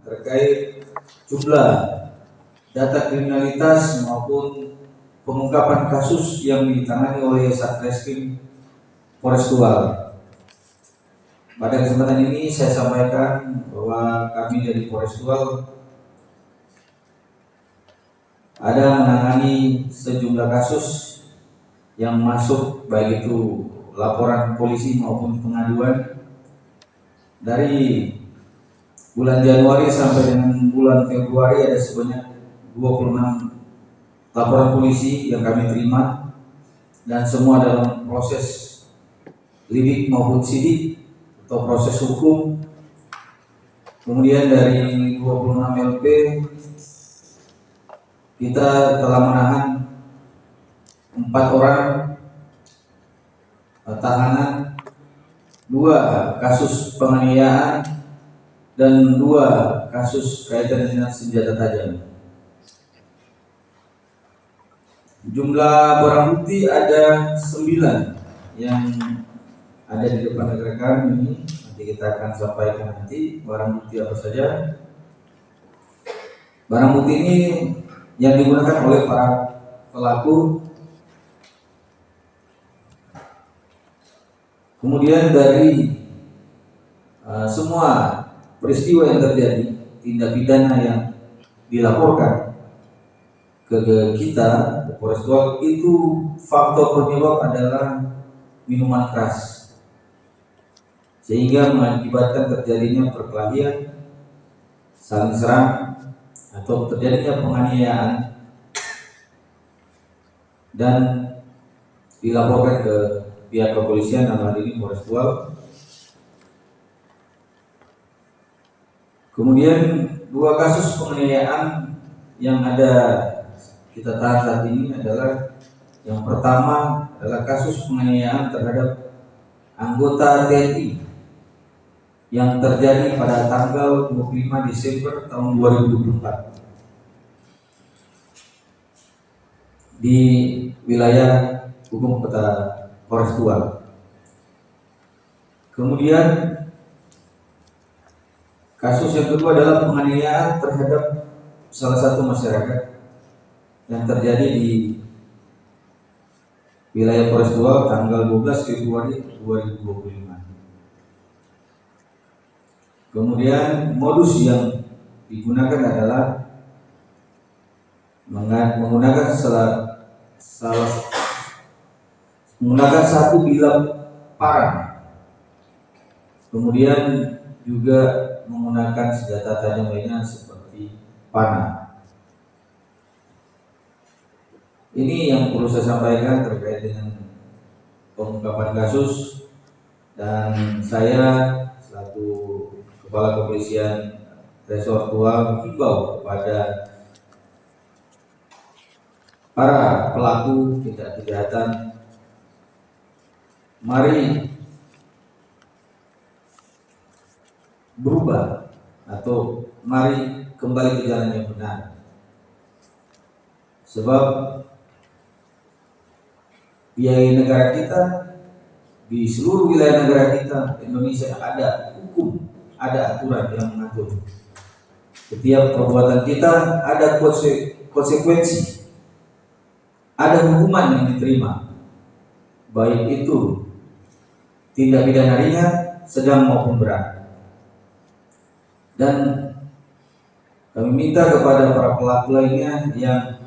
terkait jumlah data kriminalitas maupun pengungkapan kasus yang ditangani oleh Satreskrim Polres Tual. Pada kesempatan ini saya sampaikan bahwa kami dari Polres Tual ada menangani sejumlah kasus yang masuk, baik itu laporan polisi maupun pengaduan dari bulan Januari sampai dengan bulan Februari. Ada sebanyak 26 laporan polisi yang kami terima dan semua dalam proses lidik maupun sidik atau proses hukum. Kemudian dari 26 LP kita telah menahan 4 orang tahanan, 2 kasus penganiayaan dan 2 kasus kaitan dengan senjata tajam. Jumlah barang bukti ada 9 yang ada di depan rekan-rekan ini. Nanti kita akan sampaikan nanti barang bukti apa saja. Barang bukti ini yang digunakan oleh para pelaku. Kemudian dari semua peristiwa yang terjadi, tindak pidana yang dilaporkan ke kita, ke Polres Tual, itu faktor penyebab adalah minuman keras, sehingga mengakibatkan terjadinya perkelahian, saling serang, atau terjadinya penganiayaan dan dilaporkan ke pihak kepolisian, dalam hal ini Polres Tual. Kemudian 2 kasus penganiayaan yang ada kita tahan saat ini adalah, yang pertama adalah kasus penganiayaan terhadap anggota TNI yang terjadi pada tanggal 25 Desember tahun 2024 di wilayah hukum Kota Polres Tual. Kemudian kasus yang kedua adalah penganiayaan terhadap salah satu masyarakat yang terjadi di wilayah Polres Tual tanggal 12 Februari 2025. Kemudian modus yang digunakan adalah menggunakan satu bilah parang, kemudian juga menggunakan senjata tajam lainnya seperti panah. Ini yang perlu saya sampaikan terkait dengan pengungkapan kasus, dan saya selaku Kepala Kepolisian Resort Tual mengimbau kepada para pelaku tindak kejahatan, mari berubah atau mari kembali ke jalan yang benar. Sebab di negara kita, di seluruh wilayah negara kita Indonesia, ada hukum, ada aturan yang mengatur. Setiap perbuatan kita ada konsekuensi, ada hukuman yang diterima, baik itu tindak pidana ringan, sedang maupun berat. Dan kami minta kepada para pelaku lainnya yang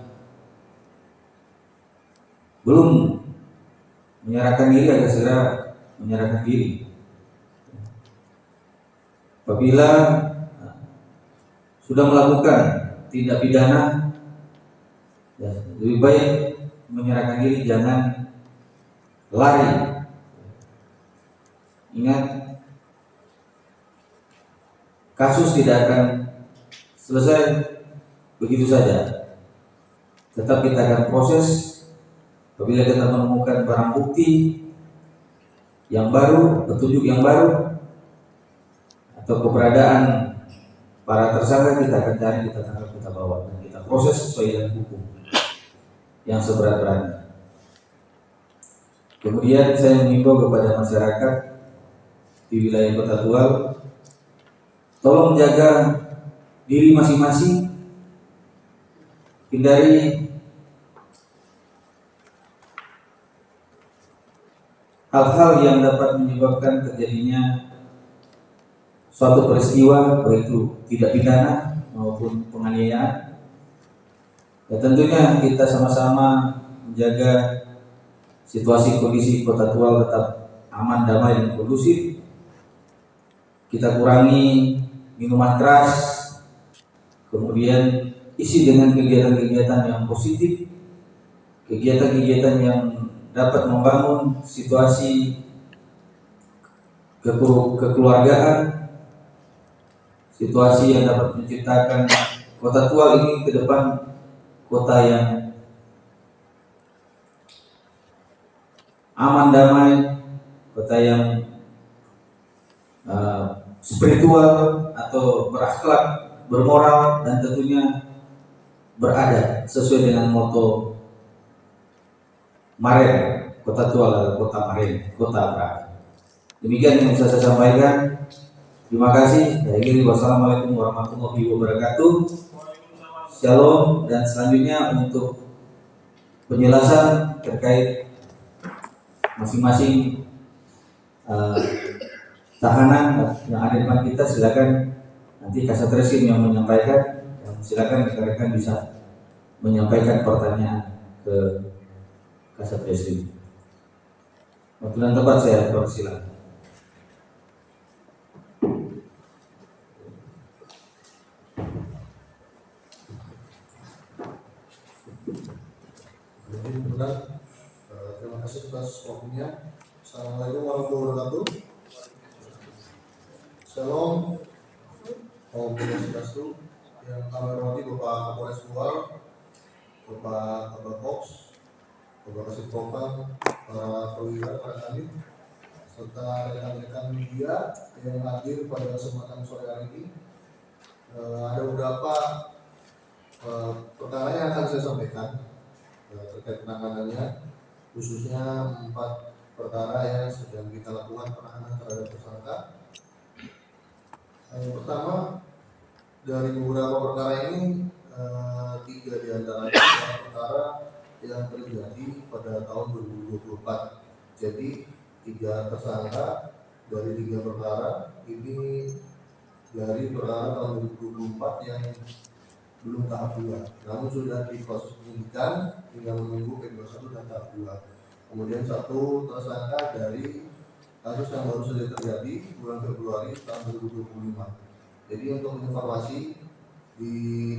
belum menyerahkan diri agar segera menyerahkan diri. Apabila sudah melakukan tindak pidana, ya, lebih baik menyerahkan diri, jangan lari. Ingat, kasus tidak akan selesai begitu saja. Tetap kita akan proses. Apabila kita menemukan barang bukti yang baru, petunjuk yang baru, atau keberadaan para tersangka, kita akan cari, kita tangkap, kita bawa, dan kita proses sesuai dengan hukum yang seberat-beratnya. Kemudian saya mengimbau kepada masyarakat di wilayah Kota Tual, tolong jaga diri masing-masing, hindari hal-hal yang dapat menyebabkan terjadinya suatu peristiwa, baik itu tidak pidana maupun penganiayaan. Ya tentunya kita sama-sama menjaga situasi kondisi Kota Tual tetap aman, damai, dan kondusif. Kita kurangi minuman keras, kemudian isi dengan kegiatan-kegiatan yang positif, kegiatan-kegiatan yang dapat membangun situasi kekeluargaan, situasi yang dapat menciptakan Kota Tual ini ke depan kota yang aman, damai, kota yang spiritual atau berakhlak, bermoral, dan tentunya berada sesuai dengan moto Maren, Kota Tual adalah kota Maren, kota berakhir. Demikian yang bisa saya sampaikan. Terima kasih. Saya akhiri. Wassalamualaikum warahmatullahi wabarakatuh. Shalom. Dan selanjutnya untuk penjelasan terkait masing-masing tahanan yang ada di depan kita, silakan nanti Kasat Reskrim yang menyampaikan. Silakan rekan-rekan bisa menyampaikan pertanyaan ke Kasat Reskrim. Waktu dan tempat saya persilakan. Terima kasih atas waktunya. Assalamualaikum warahmatullahi wabarakatuh. Shalom. Om Swastiastu. Yang kami hormati Bapak Kapolres Tual, Bapak Kabak Bapak Kasih Propam, para perwira, para kanit, serta rekan-rekan media yang hadir pada kesempatan sore hari ini. Ada beberapa perkara yang akan saya sampaikan terkait penanganannya, khususnya 4 perkara yang sedang kita lakukan penahanan terhadap tersangka. Yang pertama, dari beberapa perkara ini 3 diantaranya adalah perkara yang terjadi pada tahun 2024. Jadi 3 tersangka dari 3 perkara ini dari perkara tahun 2024 yang belum tahap 2, namun sudah di proses penyidikan, tinggal menunggu P21 dan tahap 2. Kemudian 1 tersangka dari kasus yang baru saja terjadi bulan Februari tahun 2025. Jadi untuk informasi, di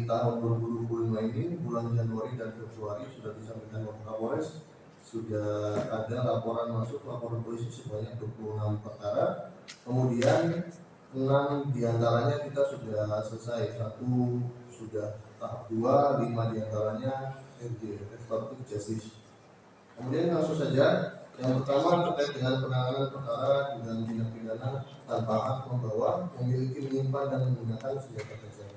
tahun 2025 ini bulan Januari dan Februari sudah disampaikan Bapak Kapolres, sudah ada laporan masuk, laporan polisi sebanyak 26 perkara. Kemudian 6 diantaranya kita sudah selesai, 1 sudah tahap 2, 5 diantaranya RJ, Restoratif Justice. Kemudian langsung saja, yang pertama terkait dengan penanganan perkara dengan tindak pidana tanpa hak membawa, memiliki, menyimpan, dan menggunakan senjata tajam.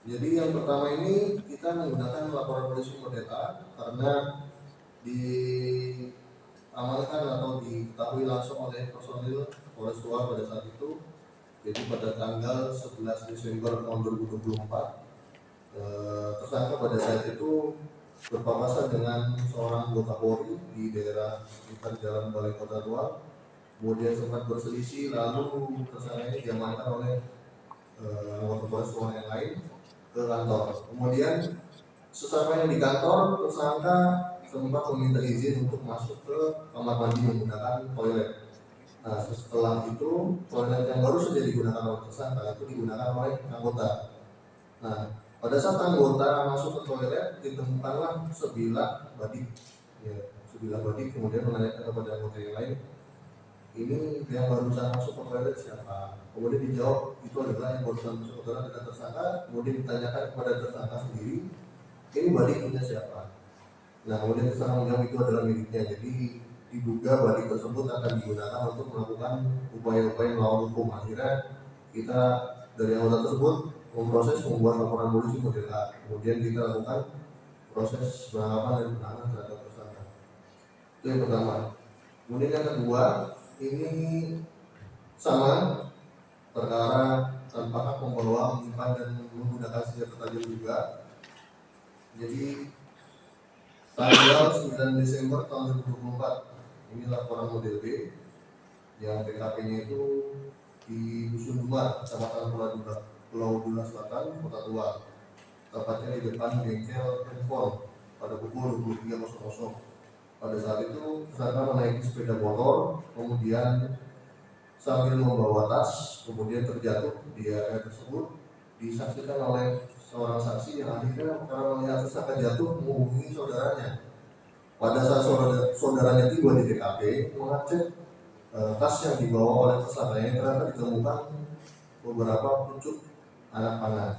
Jadi yang pertama ini kita menggunakan laporan polisi model A karena diamankan atau diketahui langsung oleh personil Polres Tual pada saat itu. Jadi pada tanggal 11 Desember tahun 2024, tersangka pada saat itu berpapasan dengan seorang anggota Polri di daerah sekitar Jalan Balai Kota Tual. Kemudian sempat berselisih, lalu tersangka ini diamankan oleh anggota Polres Tual yang lain ke kantor. Kemudian sesampainya di kantor, tersangka sempat meminta izin untuk masuk ke kamar mandi menggunakan toilet. Nah, setelah itu toilet yang baru saja digunakan oleh tersangka itu digunakan oleh anggota. Nah, pada saat anggota masuk ke toilet ditemukanlah sebilah badik, sebilah badik. Kemudian menanyakan kepada anggota yang lain, ini yang barusan masuk ke toilet siapa? Kemudian dijawab itu adalah yang barusan masuk ke toilet dengan tersangka. Kemudian ditanyakan kepada tersangka sendiri, ini badik punya siapa? Nah, kemudian tersangka menjawab itu adalah miliknya. Jadi diduga badik tersebut akan digunakan untuk melakukan upaya-upaya melawan hukum. Akhirnya kita dari anggota tersebut memproses, membuat laporan polisi model A. Kemudian kita lakukan proses penangkapan dan penahanan terhadap tersangka. Itu yang pertama. Kemudian yang kedua, ini sama perkara tanpa hak membawa, menyimpan dan menggunakan senjata tajam juga. Jadi tanggal 9 Desember tahun 2024 ini laporan model B yang TKP-nya itu di Dusun Dumar, Kecamatan Pulau Dula Selatan, Kota Tua, tepatnya di depan bengkel handphone pada pukul 23.00. Pada saat itu tersangka menaiki sepeda motor, kemudian sambil membawa tas, kemudian terjatuh di area tersebut. Disaksikan oleh seorang saksi yang akhirnya karena melihat tersangka jatuh menghubungi saudaranya. Pada saat saudaranya tiba di TKP, mengecek tas yang dibawa oleh tersangka ini, ternyata ditemukan beberapa pucuk anak panah.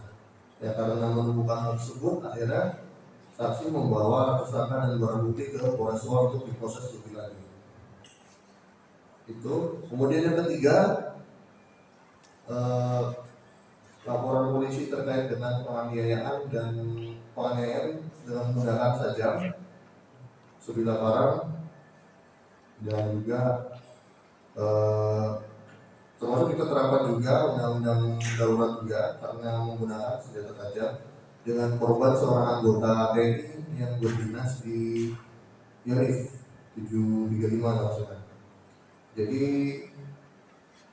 Ya, karena menemukan hal tersebut, akhirnya saksi membawa tersangka dan barang bukti ke Polres Suar untuk diproses lebih lanjut. Itu. Kemudian yang ketiga, laporan polisi terkait dengan penganiayaan dengan menggunakan sajam, sebilah parang, dan juga termasuk kita terapkan juga undang-undang darurat juga karena menggunakan senjata tajam dengan korban seorang anggota TNI yang berdinas di Yonif 735 maksudnya. Jadi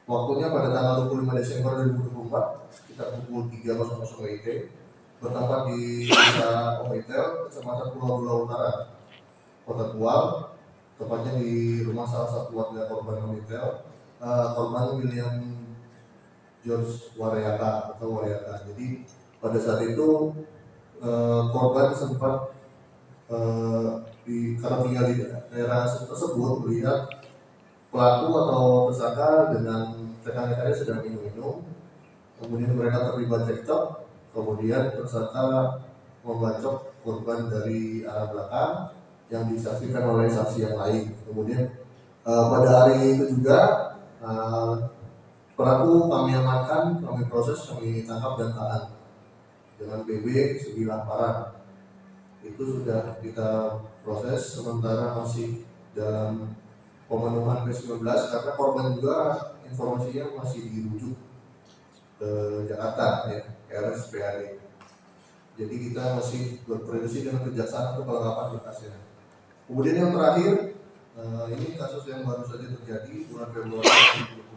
waktunya pada tanggal 25 Desember 2024 sekitar pukul 3.00 WIB bertempat di Desa Omitel, Kecamatan Pulau Dula Utara, Kota Tua, tepatnya di rumah salah satu warga korban Omitel, korban William George Waryaka atau Waryaka. Jadi pada saat itu korban sempat karena tinggal di daerah tersebut melihat pelaku atau tersangka dengan rekan-rekannya sedang minum-minum, kemudian mereka terlibat cekcok, kemudian tersangka membacok korban dari arah belakang yang disaksikan oleh saksi yang lain. Kemudian pada hari itu juga pelaku kami amankan, kami proses, kami tangkap dan tahan dengan BB sebilah parang. Itu sudah kita proses, sementara masih dalam pemenuhan P19 karena korban juga informasinya masih dirujuk ke Jakarta ya, RSPAD. Jadi kita masih berkoordinasi dengan kejaksaan untuk kelengkapan berkasnya. Kemudian yang terakhir, ini kasus yang baru saja terjadi bulan Februari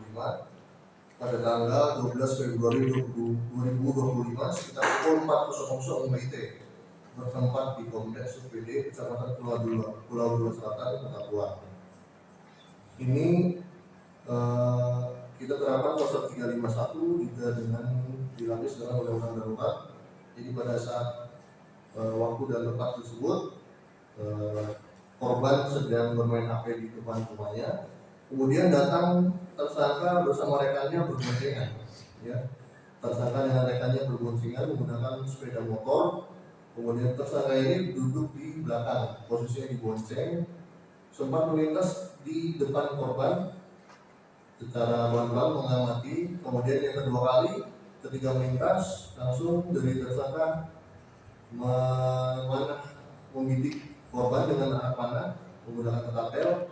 2025 pada tanggal 12 Februari 2025 sekitar pukul 4.00 WIB bertempat di Kompleks UPD Kecamatan Pulau Dula Selatan, Kota Tua. Ini kita terapkan pasal 351 juga dengan dilapis dengan undang-undang darurat. Jadi pada saat waktu dan tempat tersebut korban sedang bermain HP di depan rumahnya, kemudian datang tersangka bersama rekannya berboncengan, ya. Tersangka dengan rekannya berboncengan menggunakan sepeda motor. Kemudian tersangka ini duduk di belakang, posisinya dibonceng, sempat melintas di depan korban secara pelan-pelan mengamati. Kemudian yang kedua kali ketika melintas langsung dari tersangka membidik korban dengan anak panah menggunakan ketapel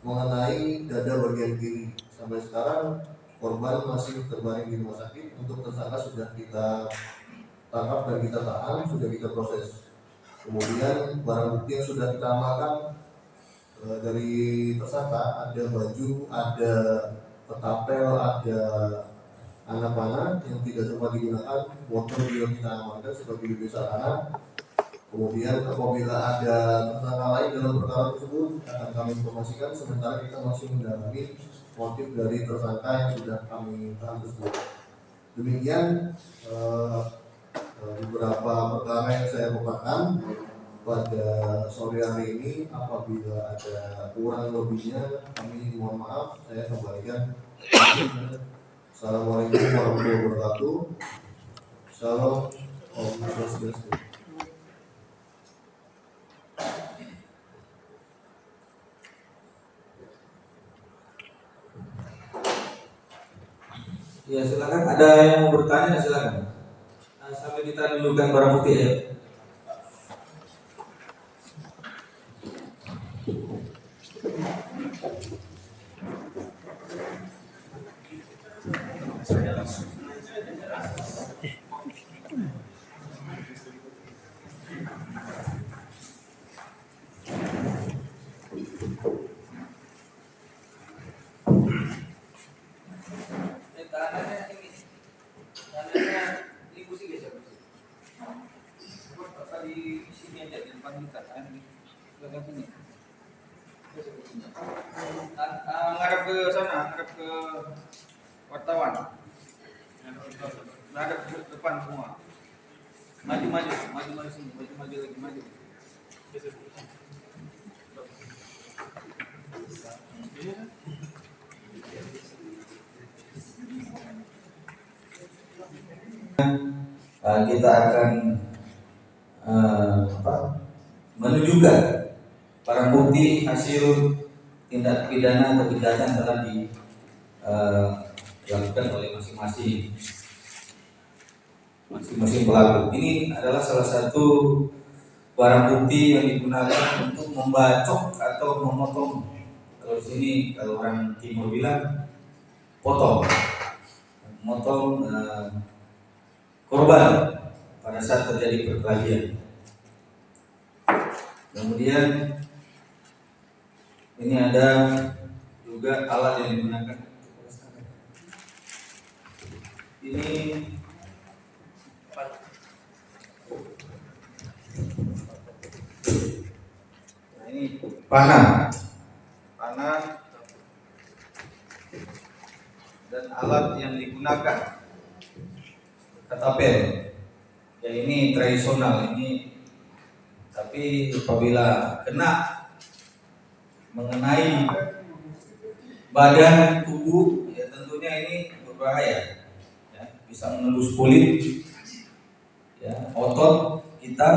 mengenai dada bagian kiri. Sampai sekarang korban masih terbaring di rumah sakit. Untuk tersangka sudah kita tangkap dan kita tahan, sudah kita proses. Kemudian barang bukti yang sudah kita amankan dari tersangka ada baju, ada ketapel, ada anak panah yang tidak sempat digunakan, motor juga kita amankan sebagai bukti sarana. Kemudian apabila ada tersangka lain dalam perkara tersebut akan kami informasikan, sementara kita masih mendalami motif dari tersangka yang sudah kami tahan tersebut. Demikian beberapa perkara yang saya paparkan pada sore hari ini. Apabila ada kurang lebihnya kami mohon maaf, saya kembalikan. Assalamualaikum warahmatullahi wabarakatuh. Shalom, Om Swastiastu. Ya silakan, ada yang mau bertanya silakan. Sampai kita dulukan barang bukti ya. Ngadap ke sana, ngadap ke wartawan. Ngadap ke depan semua. Maju sini, maju lagi, maju. Kita akan menunjukkan barang bukti hasil tindak pidana atau kejahatan telah dilakukan oleh masing-masing pelaku. Ini adalah salah satu barang bukti yang digunakan untuk membacok atau memotong. Kalau sini kalau orang timur bilang potong, memotong korban pada saat terjadi perkelahian. Kemudian ini ada juga alat yang digunakan. Ini panah dan alat yang digunakan ketapel. Ya ini tradisional ini, tapi apabila kena mengenai badan tubuh, ya tentunya ini berbahaya. Ya, bisa menembus kulit, ya, otot kita,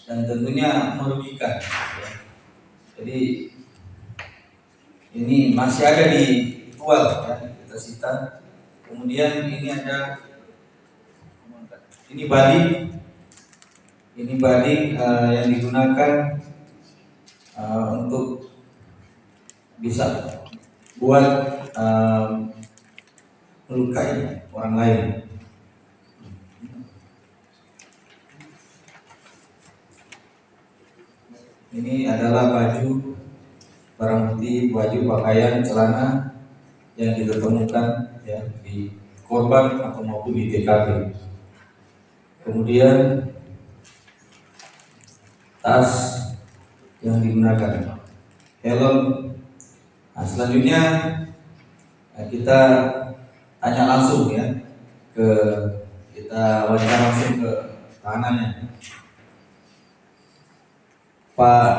dan tentunya merugikan. Ya. Jadi ini masih ada dijual, ya, kita sita. Kemudian ini ada badik yang digunakan untuk bisa buat melukai orang lain. Ini adalah barang bukti baju pakaian celana yang ditemukan, ya, di korban atau maupun di TKP. Kemudian tas yang digunakan, helm. Nah, selanjutnya kita tanya langsung, ya, kita wawancara langsung ke tahanannya. Pak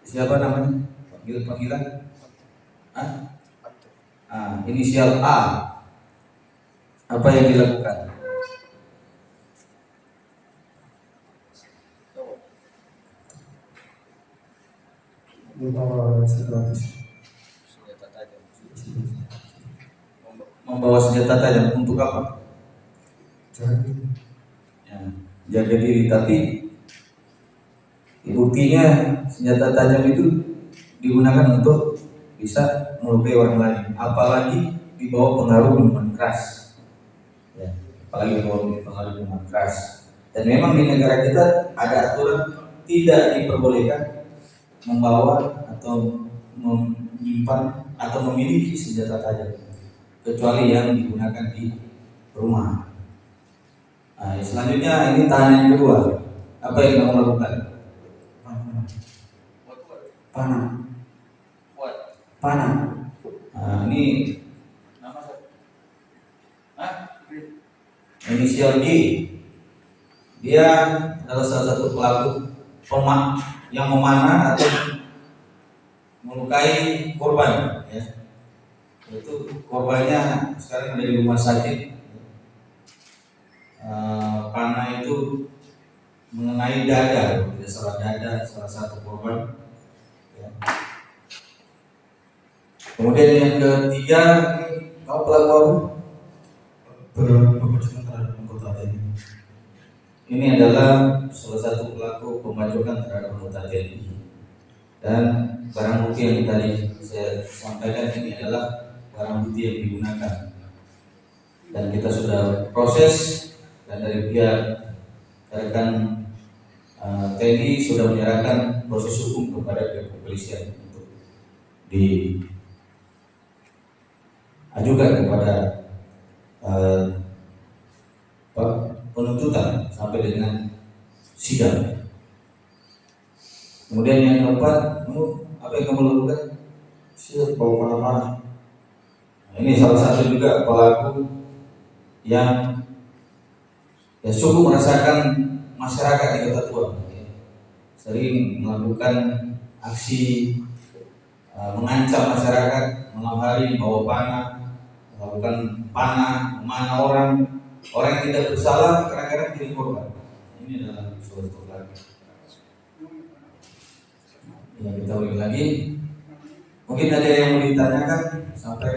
siapa namanya? Panggilan? Inisial A. Apa yang dilakukan? Membawa senjata tajam untuk apa? Ya, jaga diri. Tapi buktinya senjata tajam itu digunakan untuk bisa melukai orang lain, apalagi di bawah pengaruh minuman keras. Ya, apalagi di bawah pengaruh minuman keras. Dan memang di negara kita ada aturan tidak diperbolehkan membawa atau menyimpan atau memiliki senjata tajam kecuali yang digunakan di rumah. Nah, selanjutnya ini tahanan yang kedua. Apa yang kamu lakukan? Panah. Nah, ini nama inisial G. Dia adalah salah satu pelaku yang memanah atau melukai korban, ya. Itu korbannya sekarang ada di rumah sakit. Panah itu mengenai dada, tidak salah dada salah satu korban, ya. Kemudian yang ketiga, kamu pelaku pembacokan terhadap anggota TNI. Ini adalah salah satu pelaku pembacokan terhadap anggota TNI. Dan barang bukti yang tadi saya sampaikan ini adalah barang bukti yang digunakan. Dan kita sudah proses, dan dari pihak rekan TNI sudah menyerahkan proses hukum kepada pihak kepolisian untuk diajukan kepada penuntutan sampai dengan sidang. Kemudian yang dapat, apa yang kamu lakukan? Siap bawa kemana-mana. Nah, ini salah satu juga pelaku yang sungguh merasakan masyarakat di Kota Tua, sering melakukan aksi mengancam masyarakat, malam hari bawa panah, melakukan panah, memanah orang yang tidak bersalah, kadang-kadang jadi korban. Ini adalah suatu lagi. Ya, kita ulangi lagi. Mungkin ada yang mau ditanyakan sampai